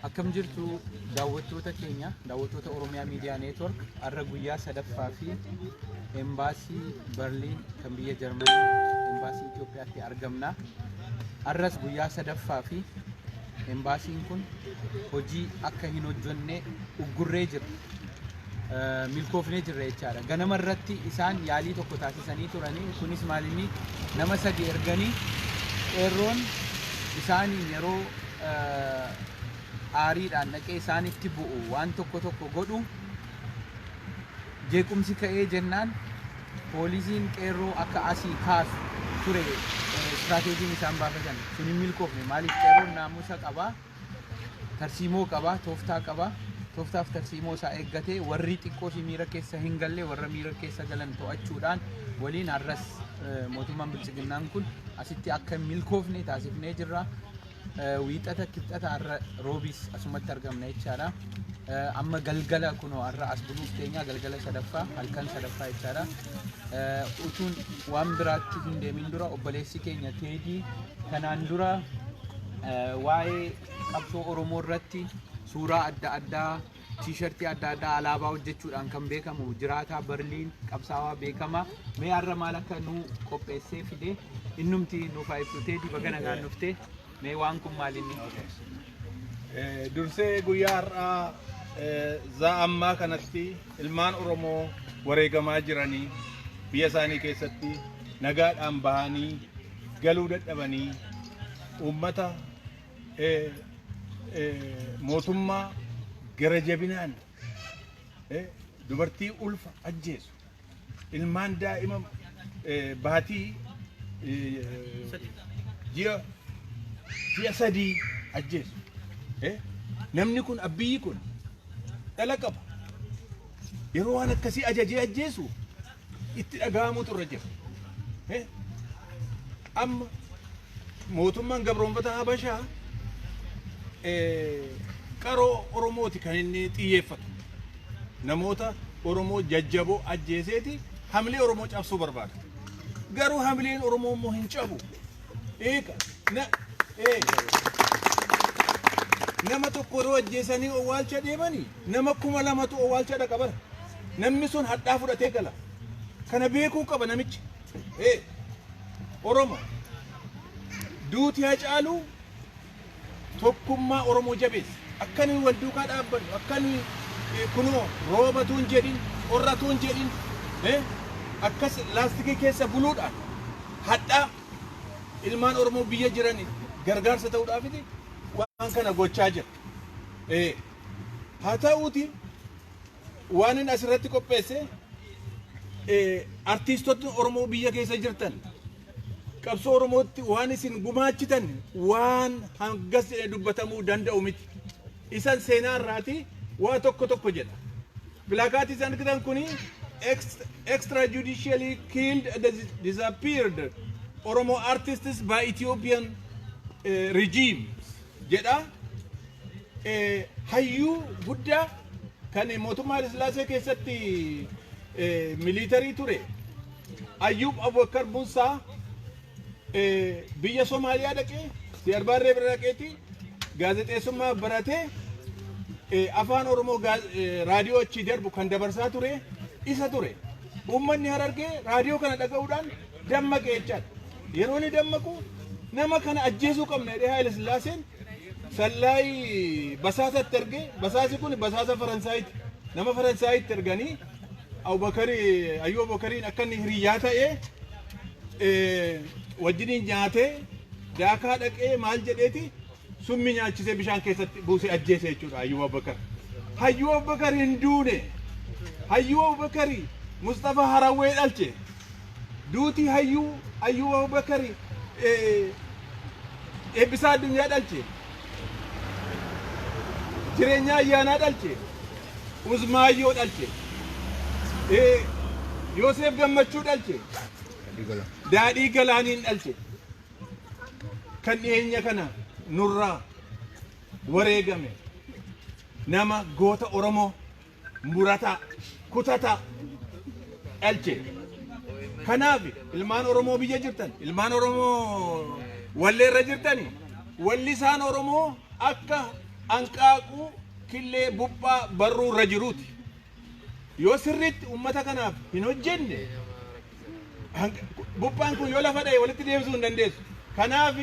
Akkam jirtu daawwattoota keenya, daawwattoota Oromiyaa Miidiyaa Neetwork, har'a guyyaa sadaffaa fi embaasii Berliin kan biyya Jarmanii, embaasii Itoophiyaatti argamna. Har'as guyyaa sadaffaa fi embaasiin kun hojii akka hin hojjenne uggurree jira. Milkoofnee jirra jechaadha. Ganama irratti isaan yaalii tokko taasisanii turanii, kunis maalinni nama 3 erganii qeerroon isaanii yeroo aariidhaan dhaqee isaanitti bu'u waan tokko godhu jeequmsi ka'ee jennaan poolisiin qeerroo akka asii kaasu ture istiraatejii isaan baafatan sun hin milkoofne. Maaliif qeerroon naamusa qaba, tarsiimoo qaba, tooftaa qaba. Tooftaaf tarsiimoo isaa eeggatee warri xiqqoo fi miira keessa hin galle warra miira keessa galan to'achuudhaan waliin har'as mootummaan bilchiginnaan kun asitti akka milkoofne taasifnee jirra. Wiixata kibxata har'a roobis asumatti argamna jechaadha. Amma galgala kunoo har'a as buluuf teenya galgala sadaffaa halkan sadaffaa jechaadha. Utuun waan biraatti hin deemin dura obboleessi keenya Teedii kanaan dura waa'ee qabsoo Oromoo irratti suuraa adda addaa t-shirtii adda addaa alaabaa hojjechuudhaan kan beekamu jiraataa Berliin qabsaawaa beekama. Mee har'a maal akka nu qopheessee fide innumti nuuf ibsu Teedii baga nagaan dhuftee. Mee waan kun maalinni? Dursee guyyaa har'aa zaa ammaa kanatti ilmaan Oromoo wareegamaa jiranii biyya isaanii keessatti nagaadhaan bahanii galuu dadhabanii uummata mootummaa gara jabinaan dubartii ulfa ajjeesu ilmaan daa'ima baatii ji'a 3 ajjeesu. Namni kun abbiyyi kun dhala qaba. Yeroo waan akkasii ajajee ajjeesu itti dhaga'amutu irra jira. Amma mootummaan gabroonfata Habashaa qaroo Oromooti kan inni xiyyeeffatu. Namoota Oromoo jajjaboo ajjeeseeti hamlee Oromoo cabsuu barbaada. Garuu hamleen Oromoo immoo hin cabu. Nama tokko yeroo ajjeesanii owwaalcha deemanii nama 2,000tu owwaalcha dhaqa bara. Namni sun hadhaa fudhatee gala. Kana beekuu qaba namichi. Oromoo duuti Hacaaluu tokkummaa Oromoo jabeessa. Akkanii wal duukaa dhaabbannu, akkanii kunoo roobatuun jedhin, qorratuun jedhin, akkas laastikii keessa buluudhaan hadhaa ilmaan Oromoo biyya jiranii gargaarsa ta'uudhaafiti waan kana gochaa jira. Haa ta'uuti waan inni asirratti qopheesse artiistota Oromoo biyya keessa jirtan qabsoo Oromootti waan isin gumaachitan waan hangas dubbatamuu danda'u miti. Isan seenaa irraati waa tokko jedha. Bilaakaati isaan argitan kuni extrajudicially killed and disappeared Oromo artists by Ethiopian regime jedha. Hayyuu guddaa kan mootummaa Sillaasee keessatti militarii ture Ayyub Abubakar Musaa biyya Somaaliyaa dhaqee Siyaarbaarree bira dhaqeeti gaazexeessummaa baratee afaan Oromoo raadiyoo achi darbu kan dabarsaa ture isa ture. Uummanni Harargee raadiyoo kana dhaga'uudhaan dammaqee jechaadha. Yeroo inni dammaqu nama kana ajjeesuu qabna jedhee Haayile Sillaaseen Sallaay basaasatti ergee, basaasi kun basaasa Faransaayiti. Nama Faransaayiti erganii Ayyub Abubakariin akka inni hiriyyaa ta'ee wajjiniin nyaatee daakaa dhaqee maal jedheeti summi nyaachisee bishaan keessatti buusee ajjeese jechuudha Ayyub Abubakar. Ayyub Abubakar hin duune. Ayyub Abubakar Mustafa Harawee dhalche. Duuti Ayyub Abubakar eebbisaa addunyaa dhalche. Jireenya ayyaanaa dhalche. Uzmaayyoo dhalche. Yoosef Gammachuu dhalche. Daadhii Galaaniin dhalche. Kan dhiyeenya kana nurraa wareegame nama goota Oromoo murataa kutataa dhalche. Kanaaf ilmaan Oromoo biyya jirtan, ilmaan Oromoo walleerra jirtani, walli isaan Oromoo akka anqaaquu killee buphaa barruu irra jiruuti. Yoo sirriitti uummata kanaaf hin hojjenne buphaan kun yoo lafa dha'e walitti deebisuu hin dandeessu. Kanaaf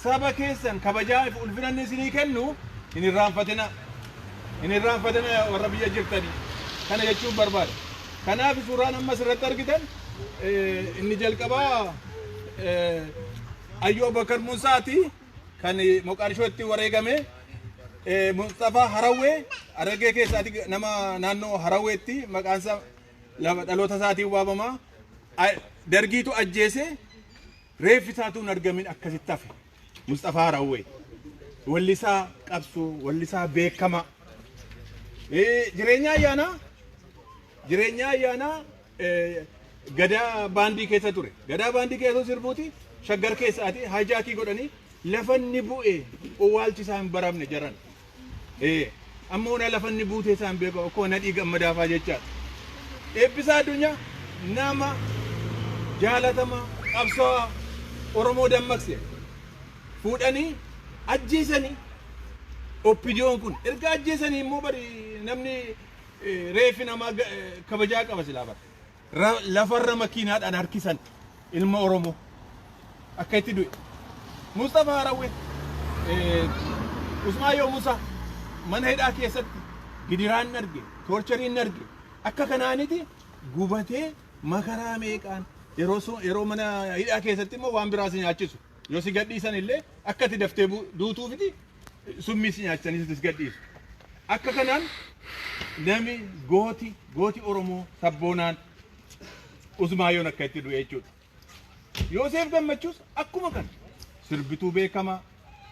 saba keessan kabajaa fi ulfinanni isinii kennu hin irraanfatina. Hin irraanfatina warra biyya jirtanii. Kana jechuun barbaada. Kanaaf suuraan amma asirratti argitan inni jalqabaa Ayyoo Bakar Muusaati kan Moqaadishootti wareegame. Mustafaa Harawwee Harargee keessaati nama naannoo Harawweetti maqaan isaa lafa dhaloota isaatiin waamamaa. Dargiitu ajjeese reeffi isaatu hin argamin akkasitti hafe. Mustafaa Harawwee wallisaa qabsoo wallisaa beekama. Jireenya ayyaanaa gadaa baandii keessa ture. Gadaa baandii keessa sirbuuti shaggar keessaati hajaakii godhanii lafanni bu'e owwaalchi isaa hin baramne jaran. Ammoo na lafanni buutee isaa hin beeku akkoo nadhii gammadaafaa jechaadha. Eebbisaa Addunyaa nama jaalatama qabsoo Oromoo dammaqse fuudhanii ajjeesanii oppidiyoon kun erga ajjeesanii immoo bari namni reeffi namaa kabajaa qaba silaa bara lafarra makiinaadhaan harkisan ilma Oromoo akka itti du'e. Mustafaa Harawwee Usmaayyoo Musaa mana hidhaa keessatti gidiraan arge torchariin arge akka kanaaniti gubatee makaraa meeqaan yeroo mana hidhaa keessatti immoo waan biraas nyaachisu yoo si gadhiisan illee akka itti daftee duutuufiti summiis nyaachisanii si gadhiisu. Akka kanaan nami gooti Oromoo sabboonaan Usmaayyoon akka itti du'e jechuudha. Yoosef Gammachuus akkuma kana sirbituu beekamaa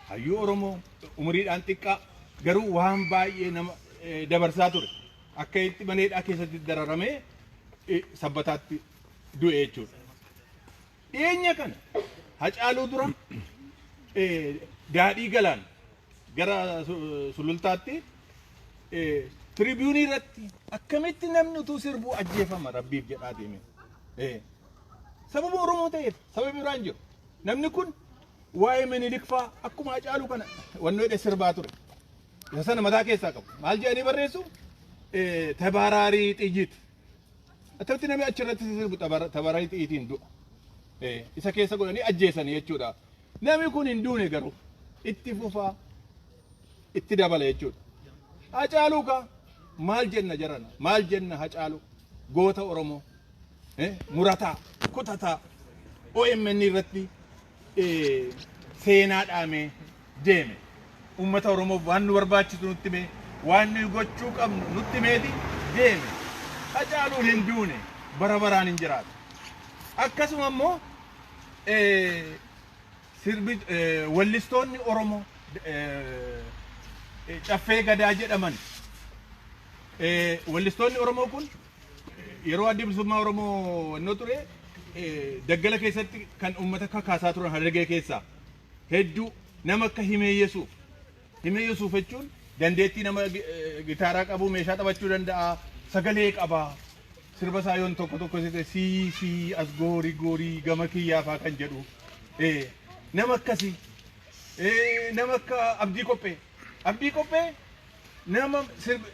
hayyuu Oromoo umuriidhaan xiqqaa garuu waan baay'ee nama dabarsaa ture. Akka itti mana hidhaa keessatti dararamee sabbataatti du'e jechuudha. Dhiyeenya kana Hacaaluu dura Daadhii Galaan gara sulultaatti tribiyuunii irratti akkamitti namni utuu sirbuu ajjeefama rabbiif jedhaa deeme. Sababa Oromoo ta'eef sababa biraan jiru. Namni kun waa'ee Minilik fa'aa akkuma Hacaaluu kana wannoo hidhe sirbaa ture. Isa sana mataa keessaa qabu. Maal jedhanii barreessu? Tabaraarii xiyyiit. Attamitti namni achirratti sirbu tabaraarii xiyyiitiin du'a. Isa keessa godhanii ajjeesanii jechuudha. Namni kun hin duune garuu itti fufaa itti dabala jechuudha. Hacaaluu ka maal jenna jarana? Maal jenna Hacaaluu? Goota Oromoo murataa kutataa OMN irratti seenaa dhaamee deeme. Uummata Oromoof waan nu barbaachisu nutti himee waan nu gochuu qabnu nutti himeeti deeme. Hacaaluun hin duune bara baraan hin jiraatu. Akkasuma immoo wallistoonni Oromoo caffee gadaa jedhaman wallistoonni Oromoo kun yeroo adda bilisummaa Oromoo wannoo ture daggala keessatti kan uummata kakaasaa turan Harargee keessaa hedduu nama akka Himee Yesuuf jechuun dandeettii nama gitaaraa qabu meeshaa taphachuu danda'a sagalee qabaa sirba isaa yoon tokko sii as goorii gama kiyyaafaa kan jedhu nama akkasii nama akka Abdii Qophee nama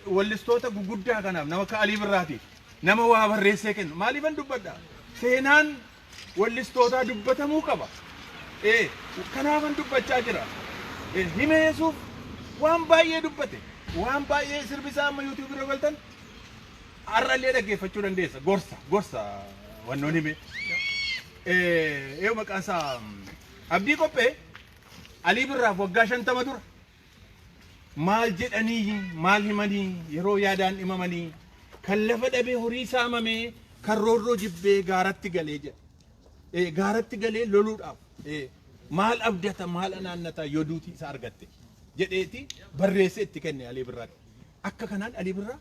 wallistoota guguddaa kanaaf nama akka Alii Birraatiif nama waa barreessee kennu maaliifan dubbadha seenaan wallistootaa dubbatamuu qaba. Kanaafan dubbachaa jira. Himee Yesuuf waan baay'ee dubbate waan baay'ee sirbisaa amma YouTube irra galtan har'allee dhaggeeffachuu dandeessa gorsa wannoon hime. Maqaan isaa Abdii Qophee Alii Birraaf waggaa 50 dura maal jedhanii maal himanii yeroo yaadaan dhimamanii kan lafa dhabee horii saamamee kan roorroo jibbee gaaratti galee jedha. Gaaratti galee loluudhaaf maal abdata maal anaannata yoo duutii isa argatte jedheeti barreessee itti kenne Alii Birraatti. Akka kanaan Alii Birraa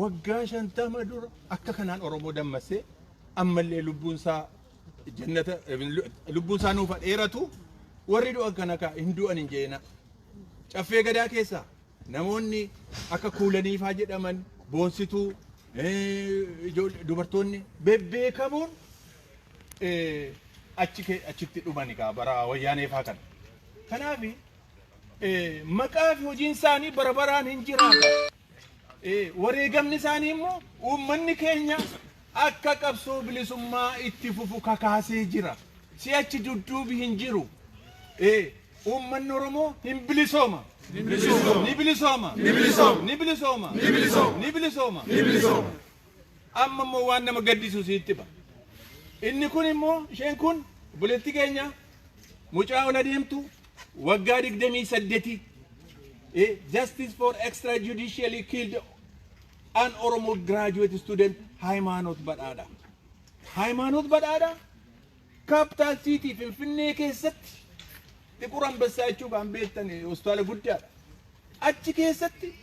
waggaa 50 dura akka kanaan Oromoo dammasee ammallee lubbuunsaa jannata lubbuunsaa nuuf dheeratu warri du'an kana ka hin du'an hin jeena. Caffee gadaa keessaa namoonni akka Kuulaniifaa jedhaman boonsituu dubartoonni bebbeekamoon achitti dhumani kaa bara wayyaaneefaa kana. Kanaaf maqaa fi hojiin isaanii bara baraan hin jiraata. Wareegamni isaanii immoo uummanni keenya akka qabsoo bilisummaa itti fufu kakaasee jira. Si'achi dudduubi hin jiru. Uummanni Oromoo hin bilisooma. Ni bilisooma. Amma immoo waan nama gaddisiisu sitti ba. Inni kun immoo isheen kun buletti keenya mucaa ola deemtu waggaa 28 justice for extrajudicially killed an Oromo graduate student Haymanot Badhaadha. Haymanot Badhaadha capital city Finfinnee keessatti Xiqur Ambassaa jechuun kan beektan hospitaala guddaadha. Achi keessatti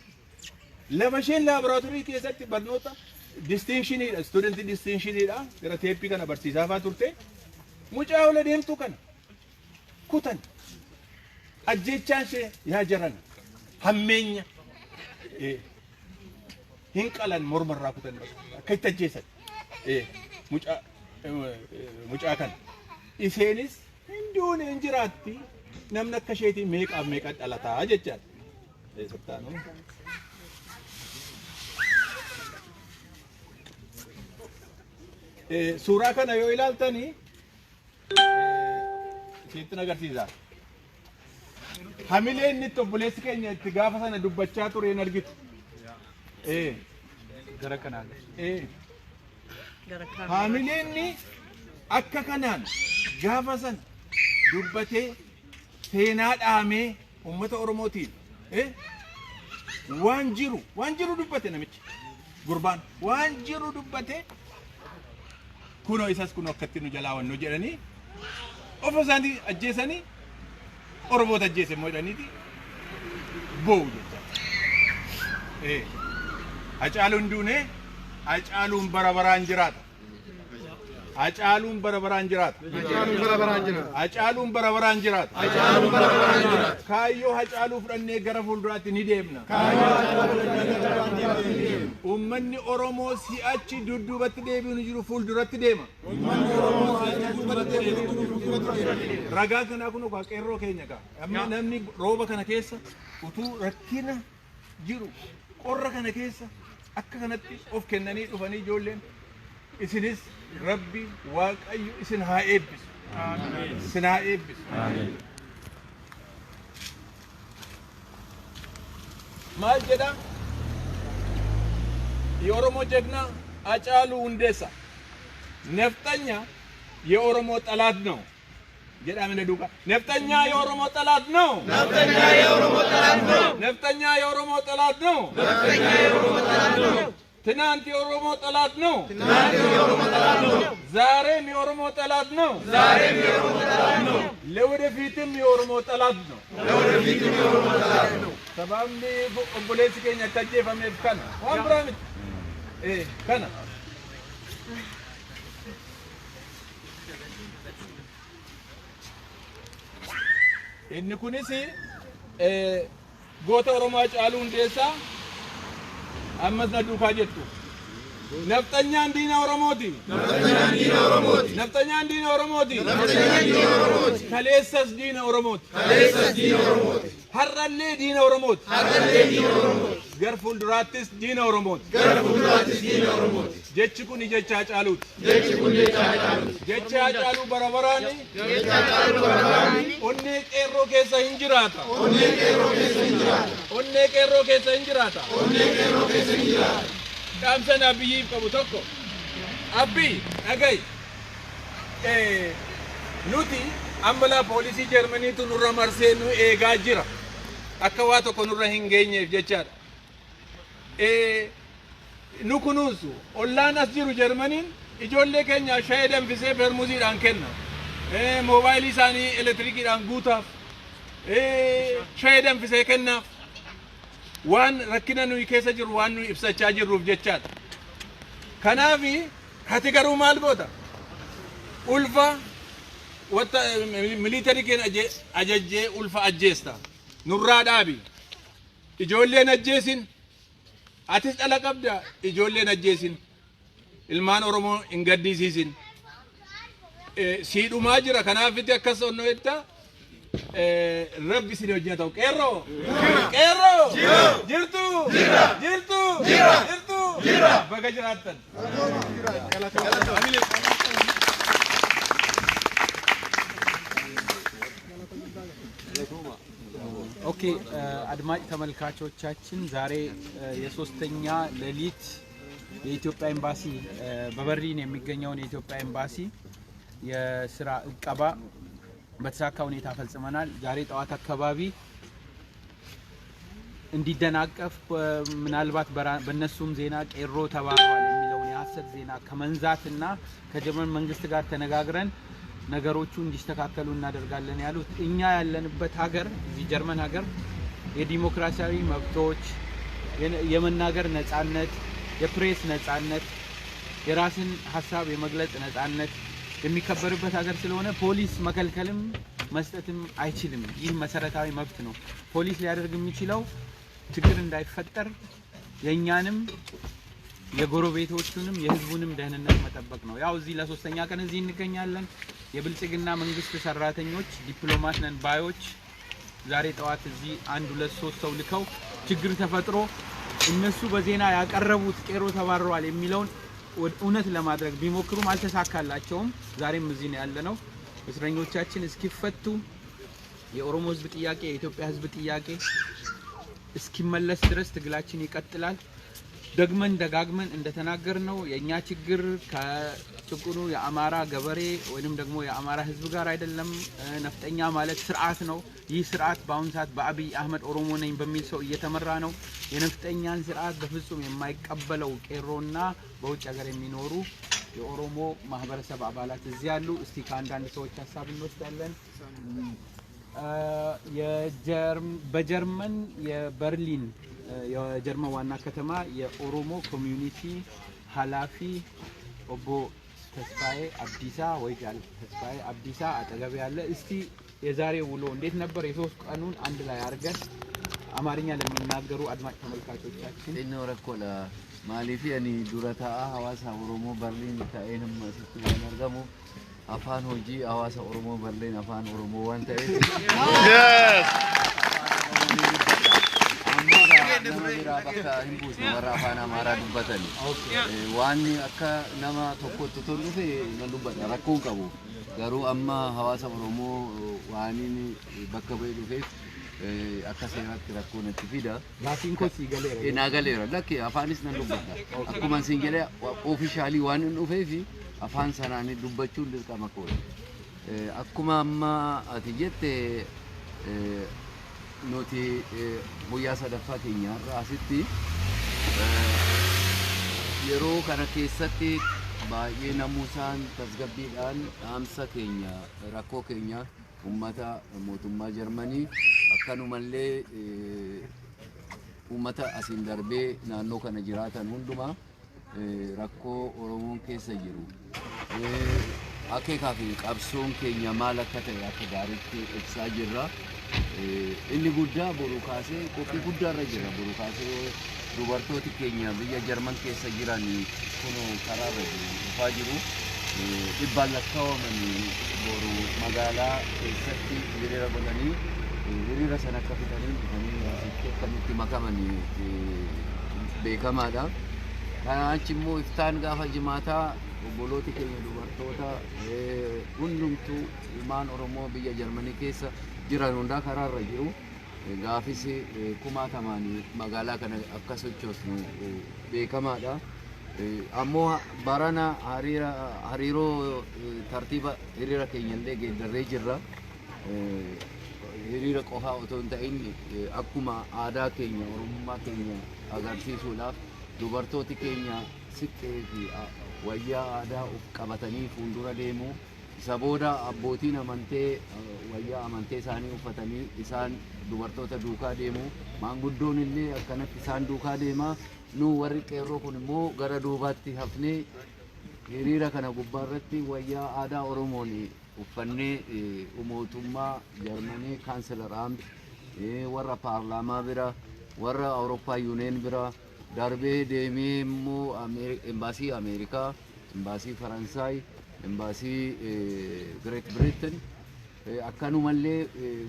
lama isheen laaboraatoorii keessatti barnoota distinctioniidha, student distinctioniidha. Gara teeppii kana barsiisaa fa'aa turte. Mucaa ola deemtu kana kutan ajjechaan ishee yaa jaran hammeenya hin qalan mormarraa kutan akka itti ajjeesan mucaa kana isheenis hinduun hin jiraatti namni akka isheetii meeqaaf meeqa dhalataa jechaadha. Suuraa kana yoo ilaaltanii sitti agarsiisa. Hamilee inni itti obboleessi keenya itti gaafa sana dubbachaa ture hin argitu. Gara kanaan. Hamilee inni akka kanaan gaafa sana dubbatee seenaa dhaamee uummata Oromootiin waan jiru dubbate namichi gurbaan waan jiru dubbate kuno isas kuno akkatti nu jalaa wanno jedhanii of isaanii ajjeesanii Oromoota ajjeese moo jedhaniiti boo'u jecha. Hacaaluun duunee Hacaaluun bara baraan jiraata. Hacaaluun bara baraan jiraata. Hacaaluun bara baraan jiraata. Kaayyoo Hacaaluu fudhannee gara fuulduraatti ni deemna. Uummanni Oromoo si'achi dudduubatti deebi'u ni jiru fuulduratti deema. Ragaa kanaa kun qeerroo keenya kaa. Amma namni rooba kana keessa utuu rakkina jiru qorra kana keessa akka kanatti of kennanii dhufanii ijoolleen isinis Rabbi Waaqayyo isin haa eebbisu. Isin haa eebbisu. Maal jedha? የኦሮሞ ጀግና ሃጫሉ ሁንዴሳ ነፍጠኛ የኦሮሞ ጠላት ነው። jedha ምን ዱቃ ነፍጠኛ የኦሮሞ ጠላት ነው። ነፍጠኛ የኦሮሞ ጠላት ነው። ትናንት የኦሮሞ ጠላት ነው። ዛሬም የኦሮሞ ጠላት ነው። ለወደፊትም የኦሮሞ ጠላት ነው። ሰባምኒ ኦቦሌስ ኬኛ ተጀፈሜፍ ከና ዋን ብራሚት kana inni kunis goota Oromoo Hacaaluu Hundeessaa ammas na duukaa jettu nafxanyaan diina Oromooti. Nafxanyaan diina Oromooti. Kaleessas diina Oromooti. Har'allee diina Oromooti. Gar fuulduraattis diina Oromooti. Jechi kun jecha Hacaaluuti. Jecha Hacaaluu bara baraan onnee qeerroo keessa hin jiraata. Onnee qeerroo keessa hin jiraata. Kamsa na biyyi qabu tokko abbi dhagay nuti ambala poolisii Jarmaniitu nurra marsee nu eegaa jira akka waa tokko nurra hin geenyeef jechaadha. Nu kunuunsu ollaan as jiru Jarmaniin ijoollee keenya shayii danfisee fermuuziidhaan kenna. Moobaayilii isaanii elektirikiidhaan guutaaf shayii danfisee kennaaf. waan rakkina nuyi keessa jiru waan nuyi ibsachaa jirruuf jechaadha. Kanaafi hati garuu maal goota? Ulfa wata military keenya ajajjee ulfa ajjeesta. Nurraa dhaabi. Ijoolleen ajjeesin. Atis dhala qabda ijoolleen ajjeesin. Ilmaan Oromoo hin gaddisiisin. Siidhumaa jira kanaafitti akkas onnoo jetta rabbi si hojjeta qeerroo qeerroo jirtu jirtu baga jiraattan ኦኬ አድማጭ ተመልካቾቻችን ዛሬ የሶስተኛ ሌሊት የኢትዮጵያ ኤምባሲ በበርሊን የሚገኘውን የኢትዮጵያ ኤምባሲ የስራ እቀባ በተሳካ ሁኔታ ፈጽመናል። ዛሬ ጠዋት አካባቢ እንዲደናቀፍ ምናልባት በእነሱም ዜና ቄሮ ተባሯል የሚለውን የሐሰት ዜና ከመንዛትና ከጀርመን መንግስት ጋር ተነጋግረን ነገሮቹ እንዲስተካከሉ እናደርጋለን ያሉት እኛ ያለንበት ሀገር እዚህ ጀርመን ሀገር የዲሞክራሲያዊ መብቶች የመናገር ነጻነት የፕሬስ ነጻነት የራስን ሐሳብ የመግለጽ ነጻነት የሚከበርበት ሀገር ስለሆነ ፖሊስ መከልከልም መስጠትም አይችልም። ይህ መሰረታዊ መብት ነው። ፖሊስ ሊያደርግ የሚችለው ችግር እንዳይፈጠር የኛንም የጎረቤቶቹንም የህዝቡንም ደህንነት መጠበቅ ነው። ያው እዚህ ለሶስተኛ ቀን እዚህ እንገኛለን። የብልጽግና መንግስት ሰራተኞች ዲፕሎማት ነን ባዮች ዛሬ ጠዋት እዚህ 1 2 3 ሰው ልከው ችግር ተፈጥሮ እነሱ በዜና ያቀረቡት ቄሮ ተባረዋል የሚለውን እውነት ለማድረግ ቢሞክሩም አልተሳካላቸውም። ዛሬም እዚህ ነው ያለነው። እስረኞቻችን እስኪፈቱ የኦሮሞ ህዝብ ጥያቄ የኢትዮጵያ ህዝብ ጥያቄ እስኪመለስ ድረስ ትግላችን ይቀጥላል። ደግመን ደጋግመን እንደተናገርነው የኛ ችግር ከጭቁኑ የአማራ ገበሬ ወይንም ደግሞ የአማራ ህዝብ ጋር አይደለም። ነፍጠኛ ማለት ስርዓት ነው። ይህ ስርዓት በአሁን ሰዓት በአብይ አህመድ ኦሮሞ ነኝ በሚል ሰው እየተመራ ነው። የነፍጠኛን ስርዓት በፍጹም የማይቀበለው ቄሮና በውጭ ሀገር የሚኖሩ የኦሮሞ ማህበረሰብ አባላት እዚህ ያሉ። እስቲ ከአንዳንድ ሰዎች ሀሳብ እንወስዳለን። በጀርመን የበርሊን የጀርመን ዋና ከተማ የኦሮሞ ኮሚዩኒቲ ኃላፊ ኦቦ ተስፋዬ አብዲሳ ወይጃል ተስፋዬ አብዲሳ አጠገብ ያለ። እስቲ የዛሬ ውሎ እንዴት ነበር? የሶስት ቀኑን አንድ ላይ አድርገን አማርኛ ለሚናገሩ አድማጭ ተመልካቾቻችን ኢኖረኮላ ማሊፊ አኒ ዱረታ ሐዋሳ ኦሮሞ በርሊን ታኤንም ሲቱ ወርገሙ አፋን ሆጂ ሐዋሳ ኦሮሞ በርሊን አፋን ኦሮሞ ዋንተ bakka hin buusne warra afaan amaaraa dubbatan waan akka nama tokkotti tolu fi nan dubbata rakkoo qabu garuu amma hawaasa oromoo waan bakka bu'ee dhufeef akka seeraatti rakkoo natti fida. Laatiin koo sii galeera. Naa galeera lakki afaanis nan dubbata akkuma siin jedhee oofishaalii waan hin dhufeef afaan sanaan dubbachuun dirqama koodha. Akkuma amma ati jette nuti guyyaa sadaffaa keenyarraa asitti yeroo kana keessatti baay'ee namuusaan tasgabbiidhaan dhaamsa keenya rakkoo keenya ummata mootummaa Jarmanii akkanumallee ummata asiin darbee naannoo kana jiraatan hundumaa rakkoo Oromoon keessa jiru akeekaa fi qabsoon keenya maal akka ta'e akka gaariitti ibsaa jirra. Inni guddaa boru kaasee qophii guddaarra jira. Boru kaasee dubartooti keenya biyya Jarman keessa jiran kun karaarra dhufaa jiru. Dhibbaan lakkaa'amanii boru magaalaa keessatti hiriira godhanii hiriira sana akka fixanii dhufanii akkamitti makamanii beekamaadha. Kana achi immoo iftaan gaafa jimaataa obbolooti keenya dubartoota hundumtuu ilmaan Oromoo biyya Jarmanii keessa jiran hundaa karaarra jiru. Gaafis kumaatamaan magaalaa kana akka sochoosnu beekamaadha. Ammoo barana hariiroo tartiiba hiriira keenyallee geeddarree jirra. Hiriira qofaa otoo hin ta'in akkuma aadaa keenya Oromummaa keenya agarsiisuudhaaf dubartooti keenya siqqee fi wayyaa aadaa of qabatanii fuuldura deemu. Isa booda abbootiin amantee wayyaa amantee isaanii uffatanii isaan dubartoota duukaa deemu. Maanguddoon illee akkanatti isaan duukaa deema. Nu warri qeerroo kun immoo gara duubaatti hafnee hiriira kana gubbaarratti wayyaa aadaa Oromoon uffannee mootummaa Jarmanii kaanselar Amt warra paarlaamaa bira warra Awurooppaa Yuuniyeen bira darbee deemee immoo embaasii Ameerikaa, embaasii Faransaay, embaasii Great Britain akkanumallee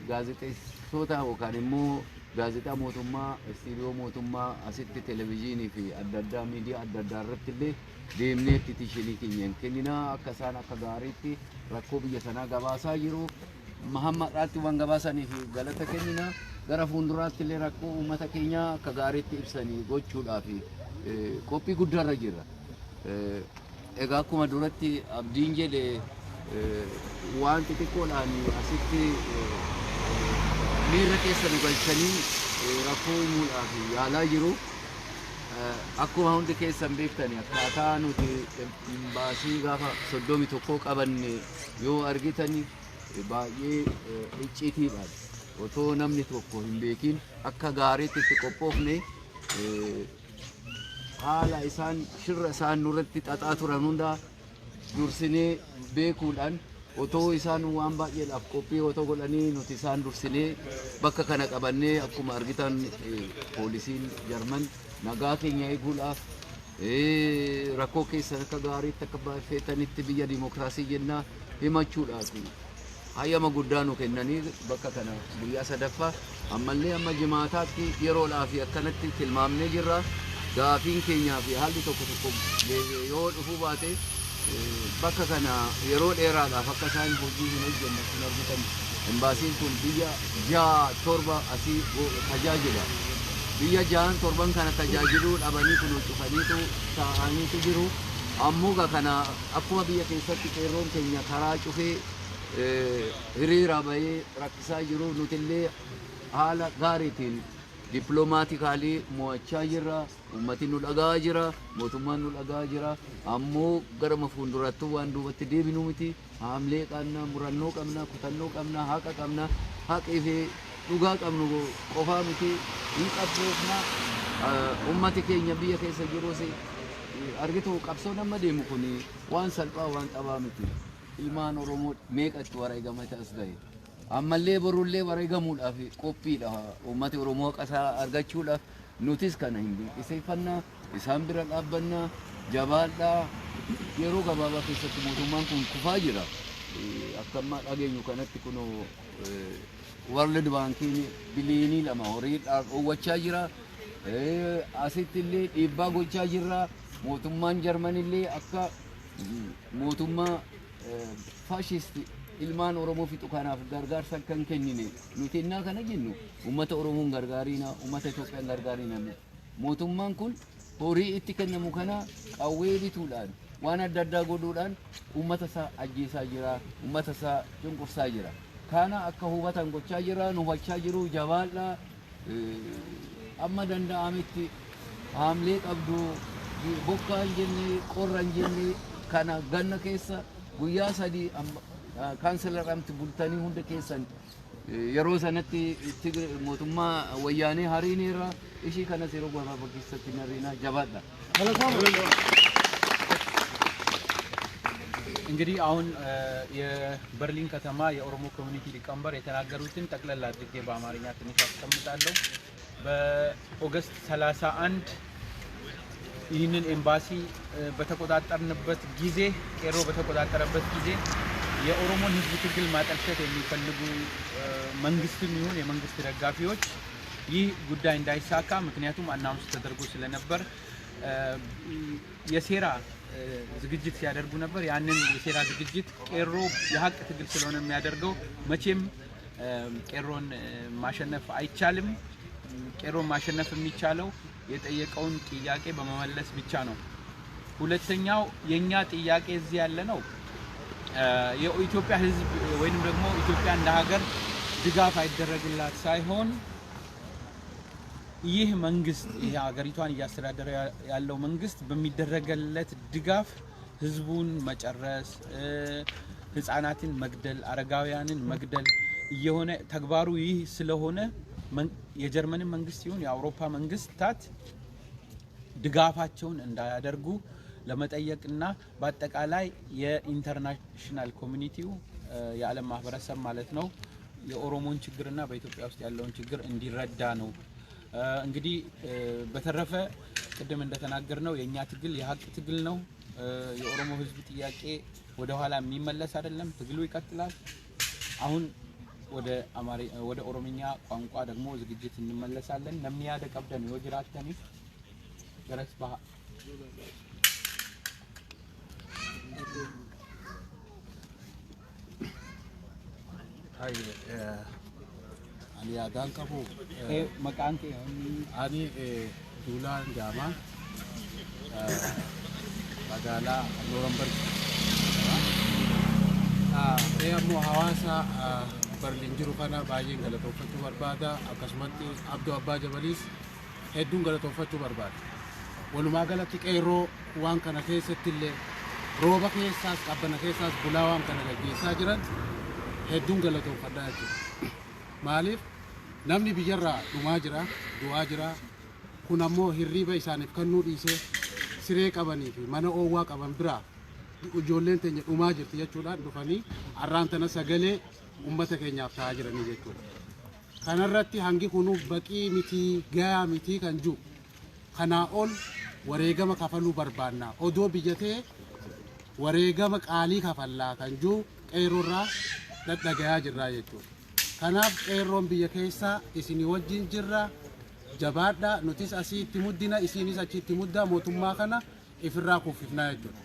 gaazexeessitoota yookaan immoo gaazexaa mootummaa istiidiyoo mootummaa asitti televezyiinii fi adda addaa miidiyaa adda addaa irratti illee deemnee pitishinii keenya kennina akka isaan akka gaariitti rakkoo biyya sanaa gabaasaa jiru mahammadhaatti waan gabaasanii fi galata kennina gara fuulduraatti illee rakkoo uummata keenyaa akka gaariitti ibsanii gochuudhaaf qophii guddaarra jira. Egaa akkuma duratti abdiin jedhe waan xixiqqoodhaan asitti miira keessa nu galchanii rakkoo uumuudhaaf yaalaa jiru. Akkuma hundi keessan beektani akkaataa nuti imbaasii gaafa 31 qabanne yoo argitani baay'ee iccitiidhaan otoo namni tokko hin beekin akka gaariitti itti qophoofne haala isaan shirra isaan nurratti xaxaa turan hunda dursinee beekuudhaan otoo isaan waan baay'eedhaaf qophii otoo godhanii nuti isaan dursinee bakka kana qabannee akkuma argitan poolisiin Jarman nagaa keenya eeguudhaaf rakkoo keessa akka gaariitti akka baay'eettanitti biyya dimokiraasii jennaa himachuudhaaf hayyama guddaa nu kennanii bakka kana guyyaa sadaffaa ammallee amma jimaataatti yeroodhaaf akkanatti tilmaamnee jirra. Gaafiin keenyaa fi haalli tokko yoo dhufuu baate bakka kana yeroo dheeraadhaaf akka isaan hojii hin hojjenne kun argitan imbaasiin kun biyya 6-7 asii tajaajila. Biyya 6-7 kana tajaajiluu dhabanii kun cufaniitu taa'aniitu jiru. Ammoo kana akkuma biyya keessatti qeerroon keenya karaa cufee hiriira bahee rakkisaa jiru nutillee haala gaariitiin diplomaatikaalii mo'achaa jirra. Uummatni nu dhagaa jira, mootummaan nu dhagaa jira. Ammoo gara fuulduratti waan duubatti deebinu miti. Haamlee qabna, murannoo qabna, kutannoo qabna, haqa qabna. Haqii fi dhugaa qabnu qofaa miti. Hin qabsoofna. Uummati keenya biyya keessa jirus argitu qabsoon amma deemu kun waan salphaa waan qabaa miti. Ilmaan Oromoo meeqatti wareegamate as gahe. Ammallee borullee wareegamuudhaaf qophiidha. Uummati Oromoo qasaa argachuudhaaf nutis kana hin dinqisiifannaa isaan bira dhaabbannaa jabaadhaa yeroo gabaabaa keessatti mootummaan kun kufaa jira. Akka amma dhageenyu kanatti kun World Bankiin biliyoonii 2 horii dhoowwachaa jira. Asitti illee dhiibbaa gochaa jirra. Mootummaan Jarman illee akka mootummaa faashisti ilmaan Oromoo fixu kanaaf gargaarsa kan kennine nuti innaa kana jennu uummata Oromoon gargaarina uummata Itoophiyaan gargaarina mootummaan kun horii itti kennamu kana qawwee bituudhaan waan adda addaa godhuudhaan uummata isaa ajjeesaa jira uummata isaa cunqursaa jira kana akka hubatan gochaa jira nu hubachaa jiru jabaadhaa amma danda'ametti haamlee qabdu bokkaan jenne qorran jenne kana ganna keessa guyyaa 3 kaanselar amti bultanii hunda keessan yeroo sanatti mootummaa wayyaanee hariineerra ishii kanas yeroo gabaabaa keessatti nariina jabaadha. እንግዲህ አሁን የበርሊን ከተማ የኦሮሞ ኮሚኒቲ ሊቀመንበር የተናገሩትን ጠቅላላ አድርጌ በአማርኛ ትንሽ አስቀምጣለሁ። በኦገስት 31 ይህንን ኤምባሲ በተቆጣጠርንበት ጊዜ ቄሮ በተቆጣጠረበት ጊዜ የኦሮሞን ህዝብ ትግል ማጠልሸት የሚፈልጉ መንግስትም ይሁን የመንግስት ደጋፊዎች ይህ ጉዳይ እንዳይሳካ ምክንያቱም አናውንስ ተደርጎ ስለነበር የሴራ ዝግጅት ሲያደርጉ ነበር። ያንን የሴራ ዝግጅት ቄሮ የሀቅ ትግል ስለሆነ የሚያደርገው መቼም ቄሮን ማሸነፍ አይቻልም። ቄሮን ማሸነፍ የሚቻለው የጠየቀውን ጥያቄ በመመለስ ብቻ ነው። ሁለተኛው የኛ ጥያቄ እዚህ ያለ ነው የኢትዮጵያ ህዝብ ወይንም ደግሞ ኢትዮጵያ እንደ ሀገር ድጋፍ አይደረግላት ሳይሆን ይህ መንግስት ይሄ ሀገሪቷን እያስተዳደረ ያለው መንግስት በሚደረገለት ድጋፍ ህዝቡን መጨረስ ህፃናትን መግደል አረጋውያንን መግደል እየሆነ ተግባሩ ይህ ስለሆነ የጀርመን መንግስት ይሁን የአውሮፓ መንግስታት ድጋፋቸውን እንዳያደርጉ ለመጠየቅና በአጠቃላይ የኢንተርናሽናል ኮሚኒቲው የዓለም ማህበረሰብ ማለት ነው የኦሮሞን ችግርና በኢትዮጵያ ውስጥ ያለውን ችግር እንዲረዳ ነው። እንግዲህ በተረፈ ቅድም እንደተናገርነው የኛ ትግል የሀቅ ትግል ነው። የኦሮሞ ህዝብ ጥያቄ ወደ ኋላ የሚመለስ አይደለም። ትግሉ ይቀጥላል። አሁን ወደ ኦሮምኛ ቋንቋ ደግሞ ዝግጅት እንመለሳለን። ነምኒ ያደ ቀብደን ወጅራተኒ ገረስ ባህ Hai, ani adaan qabu maqaan kee ani Duulaa Jaamaa magaalaa Noorambar ammoo hawaasa Barliin jiru kana baay'een galatoonfachuu barbaada. Akkasumatti Abduu Abbaa Jabaliis hedduun galatoonfachuu barbaada. Walumaa galatti qeerroo waan kana keessatti illee rooba keessaas qabbana keessaas bulaa waan kana gaggeessaa jiran hedduun galatoonfadhaa jechuudha. Maaliif namni biyyarraa dhumaa jira, du'aa jira. Kun ammoo hirriiba isaaniif kennuu dhiisee siree qabanii fi mana oowwaa qaban biraa ijoolleen teenya dhumaa jirti jechuudhaan dhufanii arraan tana sagalee uummata keenyaaf ta'aa jiranii jechuudha. Kanarratti hangi kunu baqii mitii gayaa mitii kan jiru kanaa ol wareegama kafaluu barbaanna. Odoo biyyatee wareegama qaalii kafallaa kan jiru qeerroorraa dhadhagayaa jirraa jechuudha. Kanaaf qeerroon biyya keessaa isinii wajjin jirra. Jabaadha nutis asitti muddina isinis achitti muddaa mootummaa kana ifirraa kuffifnaa jechuudha.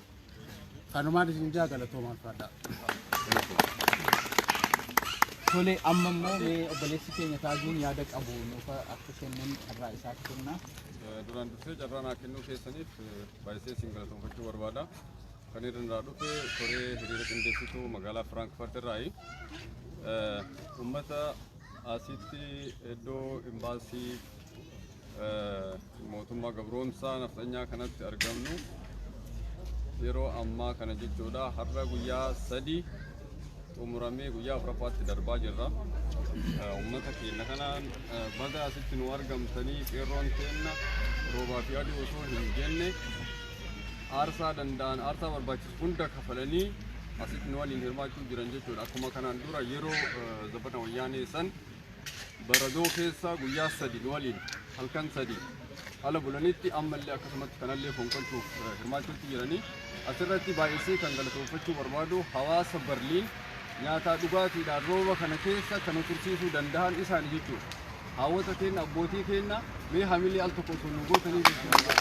Kanumaan isin jaalatoomaa fadhaa. Tole amma immoo mee obboleessi keenya Taajuun yaada qabu nuuf akka kennan irraa isaatti kenna. Duraan dursee carraa naa kennuu keessaniif baay'ee isin galatoomfachuu barbaada. Kan irraa dhufe koree hiriira qindeessituu magaalaa Firaankifaart irraayi. Uummata asitti iddoo imbaasii mootummaa gabroomsaa naftanyaa kanatti argamnu yeroo ammaa kana jechuudha. Har'a guyyaa 3 xumuramee guyyaa 4ffaatti darbaa jirra. Uummata keenya kanaan baga asitti nu argamtanii qeerroon keenya roobaa fi aduu osoo hin jenne aarsaa danda'an aarsaa barbaachisu hunda kafalanii asitti nu waliin hirmaachuu jiran jechuudha. Akkuma kanaan dura yeroo zabana wayyaanee san baradoo keessa guyyaa 3 nu waliin halkan 3 ala bulanitti ammallee akkasumatti kanallee fonqolchuuf hirmaachuutti jiranii. Asirratti baay'isee kan galatoonfachuu barbaadu hawaasa Barliin nyaataa dhugaatiidhaan rooba kana keessa kan tursiisuu danda'an isaan jechuudha. Haawwata keenya abbootii keenya mee hamilee al tokko sun gootanii jechuudha.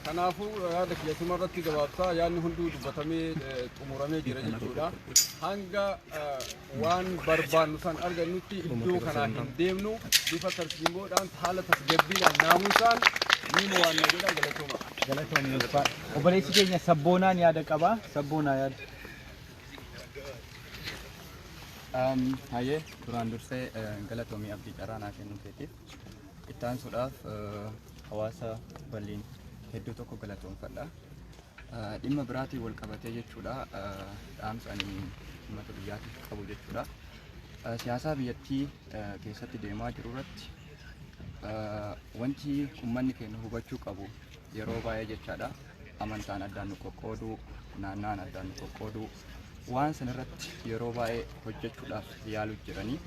Kanaafuu yaada keessuma irratti gabaabsaa yaadni hunduu dubbatamee xumuramee jira jechuudha. Hanga waan barbaannu san argannutti iddoo kanaa hin deemnu bifa tartiiboodhaan haala tasgabbiidhaan naamusaan ni waan jedha galatooma. Galatooma. Obboleessi keenya Sabboonaan yaada qaba. Sabboonaa yaada. Hayyee duraan dursee galatoomii abdii carraa naa kennuu keetiif ittaan suudhaaf hawaasa Barliin hedduu tokko galatoonfadha. Dhimma biraatiin wal qabatee jechuudha. Dhaamsa ani uummata biyyaatiif qabu jechuudha. Siyaasaa biyyattii keessatti deemaa jiru irratti wanti uummanni keenya hubachuu qabu yeroo baay'ee jechaadha. Amantaan addaan nu qoqqooduu, naannaan addaan nu qoqqooduu waan san irratti yeroo baay'ee hojjechuudhaaf yaaluu jiranii.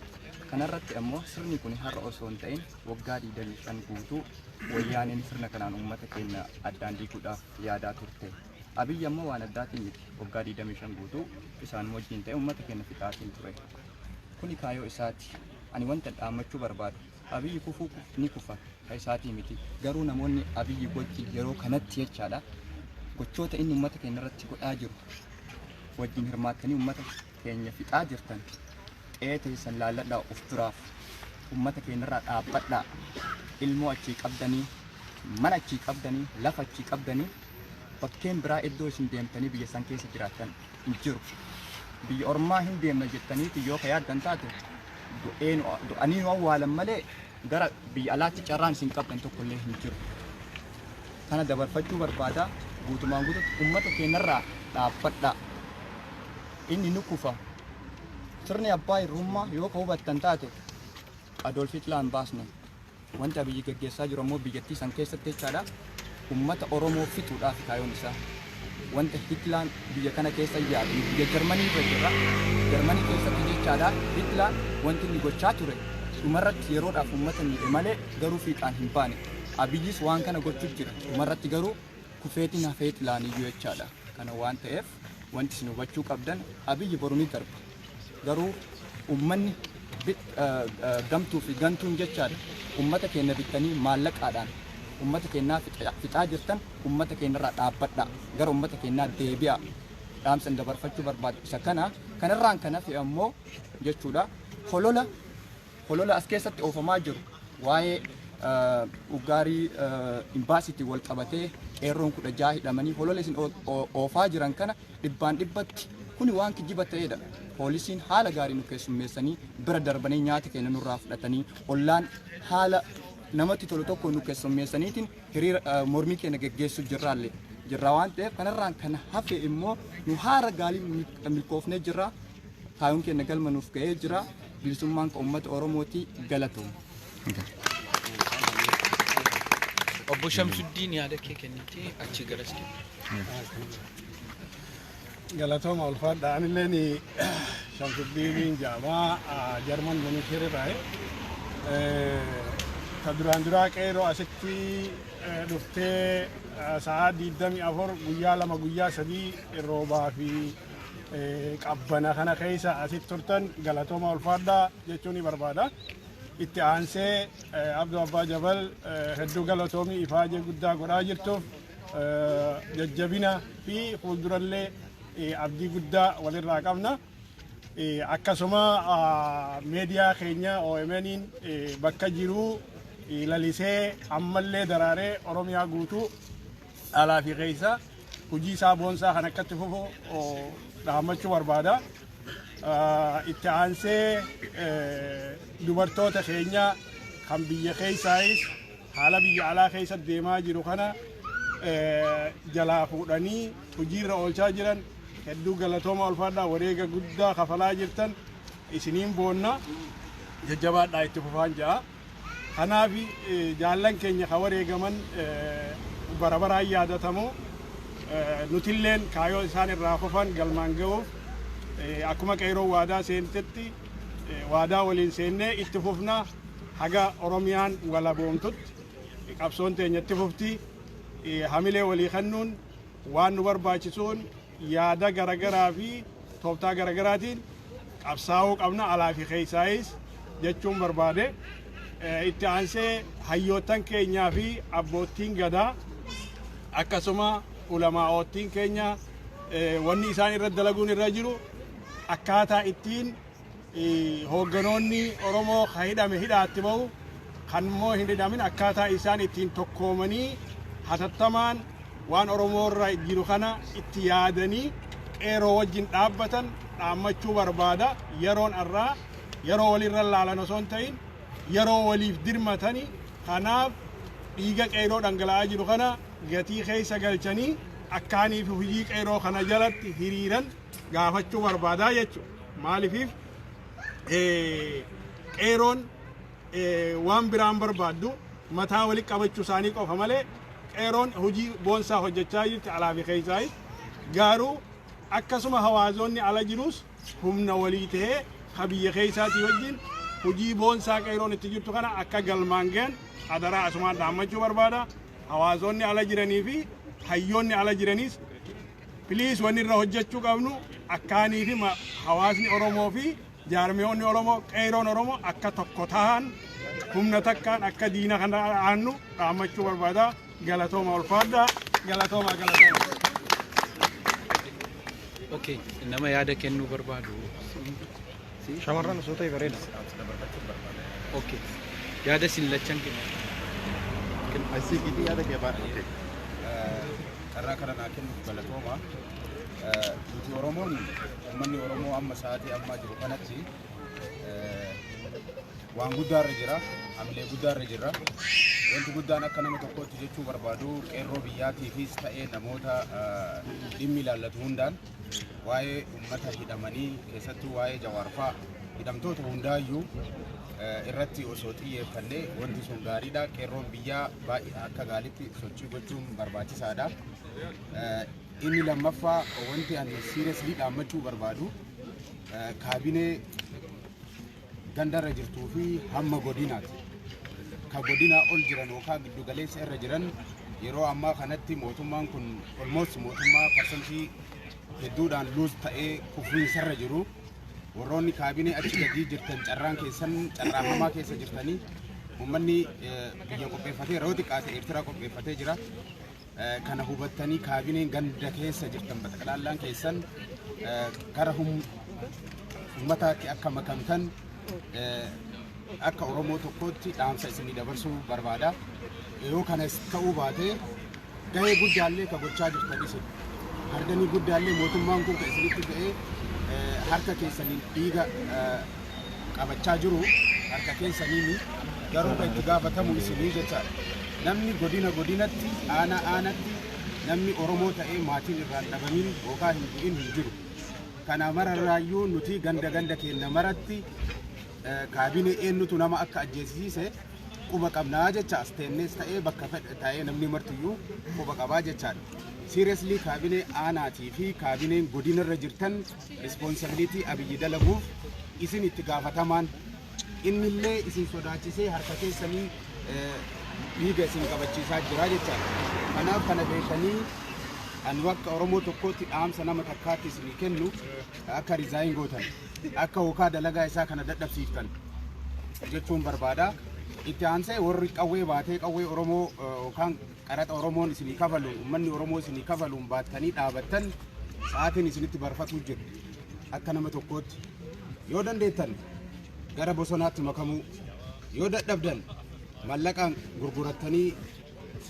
Kanarratti ammoo sirni kun har'a osoo hin ta'in waggaa 25 guutuu wayyaaniin sirna kanaan uummata keenya addaan diiguudhaaf yaadaa turte. Abiyyi ammoo waan addaatiin miti waggaa 25 guutuu isaan wajjin ta'e uummata keenya fixaatiin ture. Kuni kaayoo isaati. Ani wanta dhaammachuu barbaadu. Abiyyi kufuu ni kufa ka isaatii miti. Garuu namoonni Abiyyi wajjin yeroo kanatti jechaadha gochoota inni uummata keenya irratti godhaa jiru wajjin hirmaattanii uummata keenya fixaa jirtan qe'ee teessan laalladhaa of duraaf uummata keenya irraa dhaabbadhaa. Ilmoo achii qabdanii mana achii qabdanii lafa achii qabdanii bakkeen biraa iddoo isin deemtanii biyya san keessa jiraattan hin jiru. Biyya ormaa hin deemna jettaniiti yoo ka yaaddan taate du'anii nu awwaalan malee gara biyya alaatti carraan isin qabdan tokkollee hin jiru. Kana dabarfachuu barbaada. Guutumaan guututti uummata keenyarraa dhaabbadhaa. Inni nu kufa. Sirni abbaa hirrummaa yoo ka hubattan taate Adolf Hitler baasne. Wanta biyyi gaggeessaa jiru ammoo biyyattii san keessatti jechaadha. Uummata Oromoo fixuudhaaf kaayoon isaa. Wanta Hitler biyya kana keessa yaadu biyya Jarmanii irra jira. Jarmanii keessatti jechaadha. Hitler wanti inni gochaa ture dhumarratti yeroodhaaf uummata miidhe malee garuu fiixaan hin baane. Abiyyis waan kana gochuu jira. Dhumarratti garuu kufeetiin hafee Hitler iyyuu jechaadha. Kana waan ta'eef wanti isin hubachuu qabdan Abiyyi boru ni darba. Garuu uummanni gamtuu fi gantuun jechaadha. Uummata keenya bittanii maallaqaadhaan uummata keenyaa fixaa jirtan uummata keenyarraa dhaabbadhaa. Gara uummata keenyaa deebi'aa. Dhaamsa dabarfachuu barbaadu. Isa kanarraan kan hafe ammoo jechuudha. Holola as keessatti oofamaa jiru waa'ee ugaarii imbaasiitti wal qabatee qeerroon 16 hidhamanii holola isin oofaa jiran kana dhibbatti kuni waan kijiba ta'edha. Poolisiin haala gaarii nu keessummeessanii bira darbanii nyaata keenya nurraa fudhatanii ollaan haala namatti tolu tokko nu keessummeessaniitiin hiriira mormii keenya geggeessuu jirra waan ta'eef kanarraan kan hafe immoo nu haara gaarii milkoofnee jirra. Kaayyoon keenya galma nuuf ga'ee jira. Bilisummaan uummata Oromootii galatooma. Obbo Shamsuddin yaada kee kennitee achi garas galatooma ulfaadha. Anilleen Shamsuddin Jaamaa Jarman Munich irraa ka duraa qeerroo asitti dhuftee sa'a 24 guyyaa 2 guyyaa 3 roobaa fi qabbana kana keessa asitti turtan galatooma ulfaadha jechuun ni barbaada. Itti aansee Abduu Abbaa Jabal hedduu galatoomii ifaajee guddaa godhaa jirtuuf jajjabina fi fuuldurallee abdii guddaa walirraa qabna. Akkasuma meediyaa keenya OMN'n bakka jiruu lalisee ammallee daraaree Oromiyaa guutuu alaa fi keessa hojii isaa boonsaa kan akkatti fufu dhaammachuu barbaada. Itti aansee dubartoota keenya kan biyya keessaayis haala biyya alaa keessa deemaa jiru kana jalaa fuudhanii hojiirra oolchaa jiran hedduu galatooma ulfaadhaa wareega guddaa kafalaa jirtan isiniin boonna jajjabaadhaa itti fufaan ja'a. Kanaaf jaallan keenya ka wareegaman bara baraan yaadatamu nutilleen kaayoo isaan irraa kufan galmaan ga'uuf akkuma qeerroo waadaa seentetti waadaa waliin seennee itti fufna haga Oromiyaan walaboomtutti qabsoon teenya itti fufti. Hamilee walii kennuun waan nu barbaachisuun yaada garagaraa fi tooftaa garagaraatiin qabsaa'uu qabna alaa fi keessaayis jechuun barbaade. Itti aansee hayyoottan keenyaa fi abboottiin gadaa akkasuma ulamaa'oottiin keenya wanni isaan irra dalaguun irra jiru akkaataa ittiin hoogganoonni Oromoo ka hidhame hidhaatti bahu kan immoo hin hidhamin akkaataa isaan ittiin tokkoomanii hatattamaan waan Oromoo irra jiru kana itti yaadanii qeerroo wajjin dhaabbatan dhaammachuu barbaada. Yeroon irraa yeroo walirra laalan osoo hin ta'in yeroo waliif dirmatanii kanaaf dhiiga qeerroo dhangala'aa jiru kana gatii keessa galchanii akkaanii fi hojii qeerroo kana jalatti hiriiran gaafachuu barbaadaa jechuudha. Maaliif qeerroon waan biraan barbaaddu mataa walitti qabachuu isaanii qofa malee qeerroon hojii boonsaa hojjechaa jirti alaa fi keessaay. Garuu akkasuma hawaasonni ala jirus humna walii ta'ee ka biyya keessaatii wajjin hojii boonsaa qeerroon itti jirtu kana akka galmaan ga'an adaraa asumaan dhaammachuu barbaada. Hawaasonni ala jiranii fi hayyoonni ala jiranis piliis wanni irra hojjechuu qabnu akkaanii fi hawaasni Oromoo fi jaarmiyoonni Oromoo qeerroon Oromoo akka tokko ta'an humna takkaan akka diina kana aannu dhaammachuu barbaada. Galatooma ulfaadhaa. Galatooma. Okay, nama yaada kennuu barbaadu. Shamarran osoo ta'e bareeda. Okay. Yaada sin lachan kennu. Asii gidi yaada kee baadha. Karraa kana naa kennu galatooma. Nuti Oromoon uummanni Oromoo amma sa'aatii ammaa jiru kanatti waan guddaarra jira, hamilee guddaarra jira. Wanti guddaan akka nama tokkootti jechuu barbaadu qeerroo biyyaatiifis ta'ee namoota dhimmi ilaallatu hundaan waa'ee uummata hidhamanii keessattuu waa'ee Jawaarfaa hidhamtoota hundaayyuu irratti osoo xiyyeeffannee wanti sun gaariidha. Qeerroon biyyaa baay'ee akka gaalitti sochii gochuun barbaachisaadha. Inni lammaffaa wanti ani siiriyesli dhaammachuu barbaadu kaabinee gandarra jirtuu fi hamma godinaati. Ka godinaa ol jiran yookaan giddu galeessa irra jiran yeroo ammaa kanatti mootummaan kun almost mootummaa parsantii hedduudhaan luus ta'ee kufuunsarra jiru. Warroonni kaabinee achi gadi jirtan carraan keessan carraafamaa keessa jirtanii uummanni biyya qopheeffatee yeroo xiqqaate Eertiraa qopheeffatee jira. Kana hubattanii kaabineen ganda keessa jirtan baxalaallaan keessan gara uummataatti akka makamtan akka Oromoo tokkootti dhaamsa isinii dabarsuu barbaada. Yoo kanas ta'uu baate gahee guddaallee ka gochaa jirtan isin. Hardanii guddaallee mootummaan kun ka isinitti ta'ee harka keessaniin dhiiga qabachaa jiru harka keessaniin garuu kan itti gaafatamu isinii jechaadha. Namni godinatti aanatti namni Oromoo ta'ee maatiin irraan dhabamin yookaan hin du'in hin jiru. Kana mararraayyuu nuti ganda keenya maratti kaabinee eenyutu nama akka ajjeesiise quba qabnaa jecha as teennes ta'ee bakka ta'ee namni martiyyuu quba qabaa jechaadha. Seriously kaabinee aanaatii fi kaabineen godinarra jirtan responsibility abiyyi dalaguuf isin itti gaafatamaan innillee isin sodaachisee harka keessanii dhiiga isin qabachiisaa jira jechaadha. Kanaaf kana beekanii an akka Oromoo tokkootti dhaamsa nama takkaatti isinii kennu akka rizaayin gootan akka hookaa dalagaa isaa kana dadhabsiiftan jechuun barbaada. Itti aansee warri qawwee baatee qawwee Oromoo yookaan qaraxa Oromoon isinii kafalu uummanni Oromoo isinii kafaluun baattanii dhaabattan sa'aatiin isinitti barfatu jiru. Akka nama tokkootti yoo dandeettan gara bosonaatti makamuu yoo dadhabdan mallaqaan gurgurattanii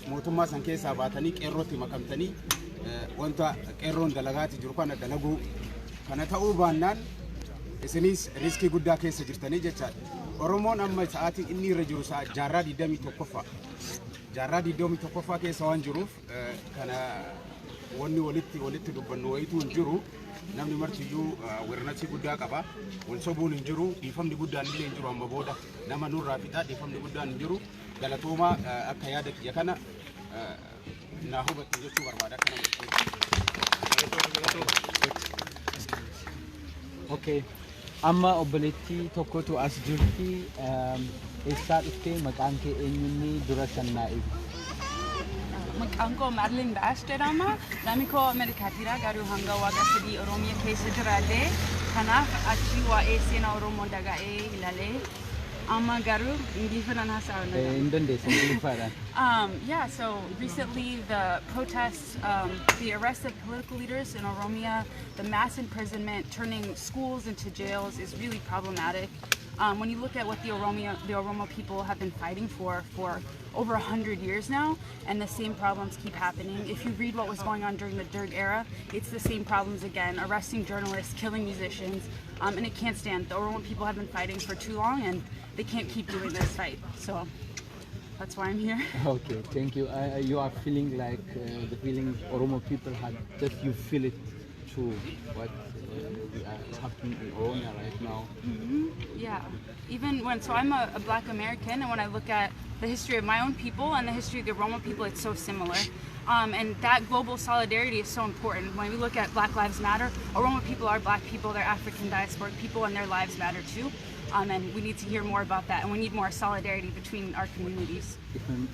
mootummaa san keessaa baatanii qeerrootti makamtanii wanta qeerroon dalagaati jiru kana dalaguu kana ta'uu baannaan isinis riskii guddaa keessa jirtanii jechaadha. Oromoon amma sa'aatiin inni irra jiru sa'a jaarraa 21ffaa. Jaarraa 21ffaa keessa waan jiruuf kana wanni walitti dubbannu wayituu hin jiru. Namni martiyyuu wirnati guddaa qaba. Wal sobuun hin jiru. Dhiifamni guddaan illee hin jiru amma booda. Nama nurraa fixaa dhiifamni guddaan hin jiru. Galatoomaa akka yaada kiyya kana naa hubattu jechuu barbaada Okay. Amma obboleettii tokkotu as jirti. Eessaa dhuftee maqaan kee eenyunni dura sannaa ibsa? Maqaan koo Madeline Bash jedhama. Namni koo Ameerikaatiidha garuu hanga waggaa 3 Oromiyaa keessa jiraallee kanaaf achi waa'ee seenaa Oromoo daga'ee ilaalee amma garuu Ingiliffaan haasa'u. Yeah, so recently the protests, the arrest of political leaders in Oromia, the mass imprisonment, turning schools into jails is really problematic. When you look at what the Oromo people have been fighting for over 100 years now, and the same problems keep happening. If you read what was going on during the Derg era, it's the same problems again, arresting journalists, killing musicians, and it can't stand. The Oromo people have been fighting for too long, and they can't keep doing this fight. So that's why I'm here. Okay, thank you. You are feeling like the feeling Oromo people had, just you feel it through what is happening in Oromia right now. Yeah, even when, so I'm a Black American, and when I look at the history of my own people and the history of the Oromo people, it's so similar. And that global solidarity is so important. When we look at Black Lives Matter, Oromo people are Black people, they're African diasporic people, and their lives matter too. And we need to hear more about that, and we need more solidarity between our communities.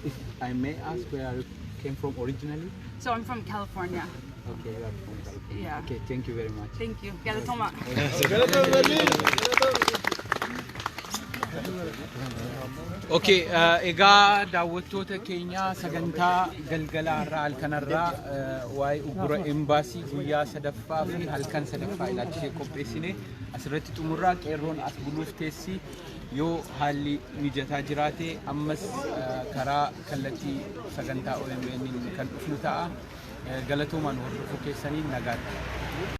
If I may ask, where you came from originally? So I'm from California. Okay, you are from California. Yeah. Okay, thank you very much. Thank you. Galatoma. Okay, egaa daawwattoota keenya sagantaa galgalaa irraa halkanarraa waa'ee ugura embaasii guyyaa sadaffaa fi halkan sadaffaa ilaalchisee qopheessine asirratti xumurraa qeerroon as buluuf teessi yoo haalli mijataa jiraate ammas karaa kallattii sagantaa OMN kan dhufnu ta'a. Galatoomaan hordofuu keessaniin nagaatti.